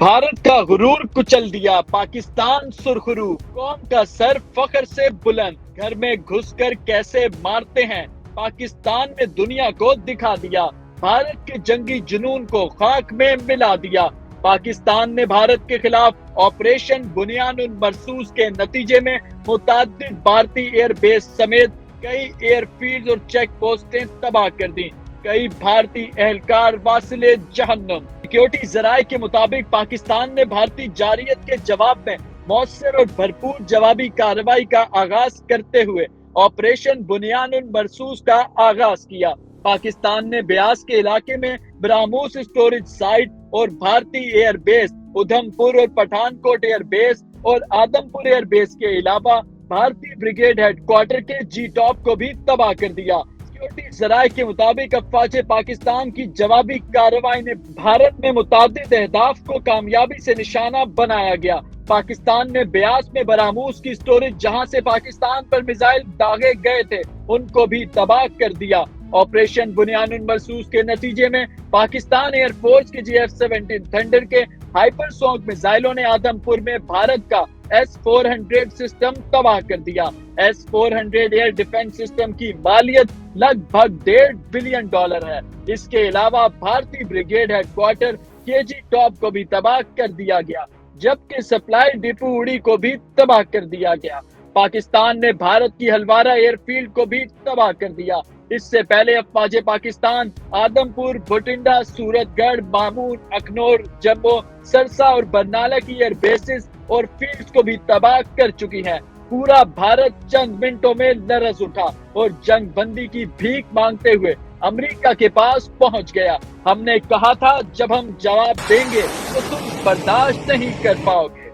भारत का गुरूर कुचल दिया, पाकिस्तान सुरखरू, कौम का सर फख्र से बुलंद, घर में घुसकर कैसे मारते हैं, पाकिस्तान में दुनिया को दिखा दिया, भारत के जंगी जुनून को खाक में मिला दिया। पाकिस्तान ने भारत के खिलाफ ऑपरेशन बुनियानुल मरसूस के नतीजे में मुतअद्दिद भारतीय एयर बेस समेत कई एयरफील्ड और चेक पोस्टें तबाह कर दी, कई भारतीय एहलकार वासिले जहन्नुम। सिक्योरिटी जराये के मुताबिक पाकिस्तान ने भारतीय जारियत के जवाब में मौसर और भरपूर जवाबी कार्रवाई का आगाज करते हुए ऑपरेशन बुनियानुल मरसूस का आगाज किया। पाकिस्तान ने ब्यास के इलाके में ब्राह्मोस स्टोरेज साइट और भारतीय एयर बेस, उधमपुर और पठानकोट एयर बेस और आदमपुर एयर बेस के अलावा भारतीय ब्रिगेड हेडक्वार्टर के जी टॉप को भी तबाह कर दिया। सिक्योरिटी जराये के मुताबिक अफवाज पाकिस्तान की जवाबी कार्रवाई ने भारत में मुतअद्दिद अहदाफ को कामयाबी से निशाना बनाया गया। पाकिस्तान ने ब्यास में बरामूस की स्टोरेज जहां से पाकिस्तान पर मिसाइल दागे गए थे, उनको भी तबाह कर दिया। ऑपरेशन बुनियानुल मरसूस के नतीजे में पाकिस्तान एयरफोर्स के GF-17 थंडर के हाइपरसोनिक मिसाइलों ने आदमपुर में भारत का S-400 सिस्टम तबाह कर दिया। S-400 एयर डिफेंस सिस्टम की मालियत लगभग $1.5 बिलियन है। इसके अलावा भारतीय ब्रिगेड हेडक्वार्टर KG टॉप को भी तबाह कर दिया गया, जबकि सप्लाई डिपो उड़ी को भी तबाह कर दिया गया। पाकिस्तान ने भारत की हलवारा एयरफील्ड को भी तबाह कर दिया। इससे पहले अफवाज पाकिस्तान आदमपुर, भटिंडा, सूरतगढ़, मामून, अखनौर, जम्मू, सरसा और बरनाला की एयर बेसिस और फील्ड्स को भी तबाह कर चुकी है। पूरा भारत चंद मिनटों में लरज उठा और जंग बंदी की भीख मांगते हुए अमेरिका के पास पहुंच गया। हमने कहा था जब हम जवाब देंगे तो तुम बर्दाश्त नहीं कर पाओगे।